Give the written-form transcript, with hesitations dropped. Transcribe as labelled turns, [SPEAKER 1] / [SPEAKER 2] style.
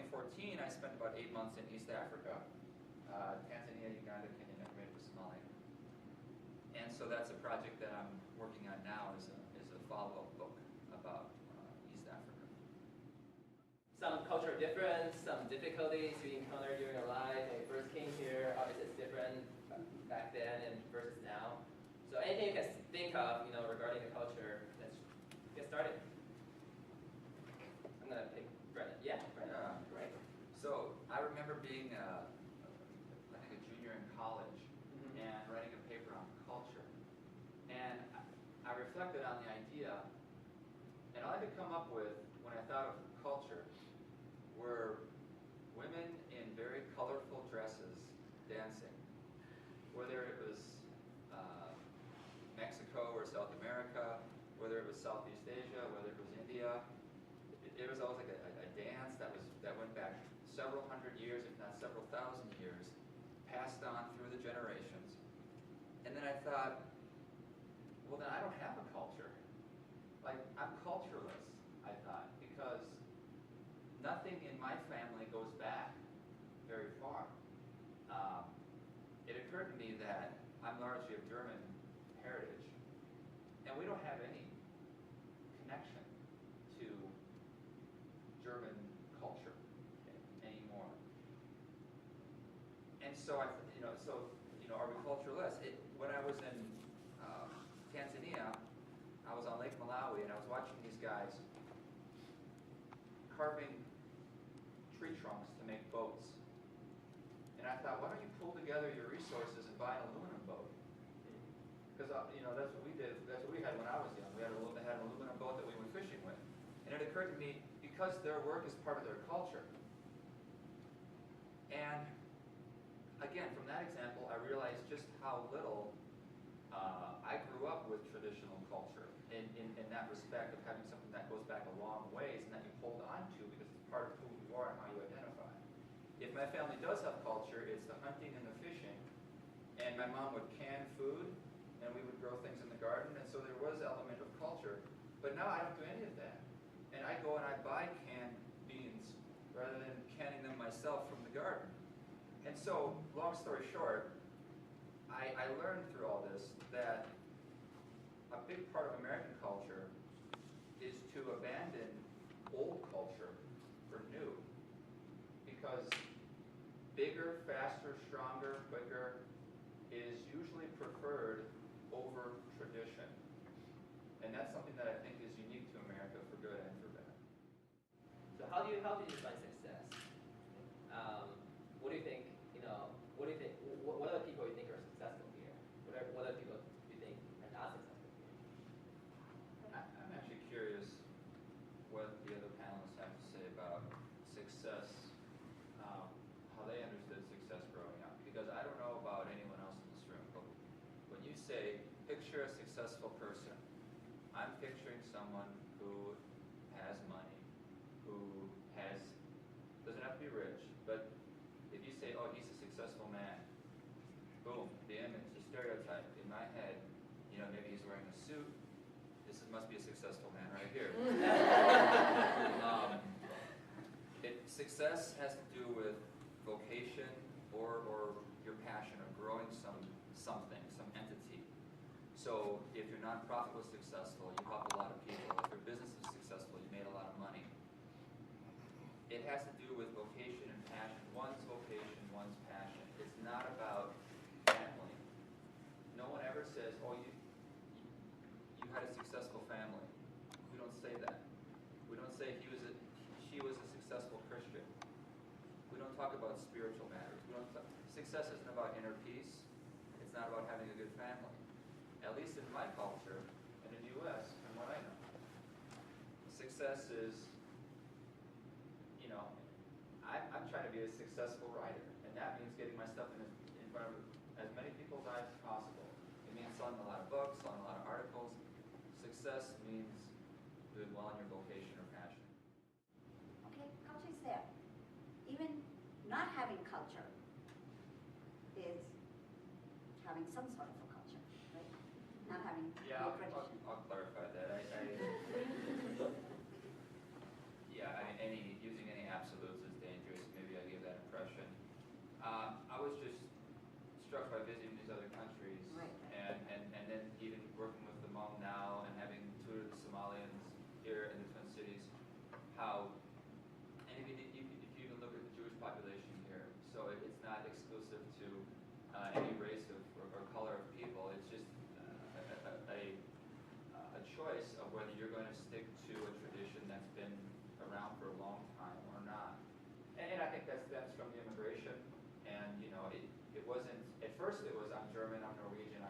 [SPEAKER 1] 2014, I spent about 8 months in East Africa, Tanzania, Uganda, Kenya, Nigeria, Somalia. And so that's a project that I'm working on now, is a follow-up book about East Africa.
[SPEAKER 2] Some cultural difference, some difficulties you encountered during your life when you first came here. Obviously, it's different back then and versus now. So anything you can think of, regarding the culture, let's get started. I'm gonna pick Brennan. Yeah, Brennan.
[SPEAKER 1] Yeah.
[SPEAKER 2] Great.
[SPEAKER 1] So I remember being, I think, a junior in college and writing a paper on culture. And I reflected on the idea, and all I could come up with when I thought of culture were women in very colorful dresses dancing. Whether it was Mexico or South America, whether it was Southeast Asia, whether it was India, it was always like a dance that went back several hundred years, if not several thousand years, passed on through the generations. And then I thought, well, then I don't have a culture. Like, I'm cultureless, I thought, because nothing in my family goes back very far. It occurred to me that I'm largely of German heritage, and we don't have any connection to German culture anymore. And so are we cultureless? When I was in Tanzania, I was on Lake Malawi, and I was watching these guys carving tree trunks to make boats. And I thought, why don't you pull together your resources and buy an aluminum boat? Because that's what we did. That's what we had when I was young. We had an aluminum boat that we went fishing with. And it occurred to me, because their work is part of their culture. And again, from that example, I realized just how little I grew up with traditional culture in that respect of having something that goes back a long ways and that you hold on to because it's part of who you are and how you identify. If my family does have culture, it's the hunting and the fishing, and my mom would can food, and we would grow things in the garden, and so there was an element of culture. But now I don't do any of that. And I go and I buy canned beans rather than canning them myself from the garden. And so, long story short, I learned through all this that a big part of American culture is to abandon old culture for new. Because bigger, faster, stronger, quicker is usually preferred over tradition. And that's something that I think is unique to America for good and for bad.
[SPEAKER 2] So how do you define success? What do you think? What other people you think are successful here? What other people do you think are not successful here?
[SPEAKER 1] I'm actually curious what the other panelists have to say about success, how they understood success growing up. Because I don't know about anyone else in this room, but when you say, picture a successful person, I'm picturing someone who has money, who doesn't have to be rich, but if you say, oh, he's a successful man, boom, the image, the stereotype in my head, maybe he's wearing a suit, must be a successful man right here. Success has to do with vocation or your passion of growing something, some entity. So if your nonprofit was successful, you helped a lot of people. If your business is successful, you made a lot of money. It has to do with vocation and passion. One's vocation, one's passion. It's not about family. No one ever says, oh, you had a successful family. We don't say that. We don't say she was a successful Christian. We don't talk about spiritual matters. Success isn't about inner peace. It's not about having a good family. At least in my culture, and in the U.S., and what I know. Success is, I'm trying to be a successful writer, and that means getting my stuff in front of as many people's eyes as possible. It means selling a lot of books, selling a lot of articles. Success means doing well in your vocation or passion.
[SPEAKER 3] Okay, culture is there. Even not having culture is having some sort of a culture, right? Not having a tradition.
[SPEAKER 1] I'll clarify that. Yeah, using any absolutes is dangerous. stems from the immigration, and it wasn't, at first it was I'm German, I'm Norwegian,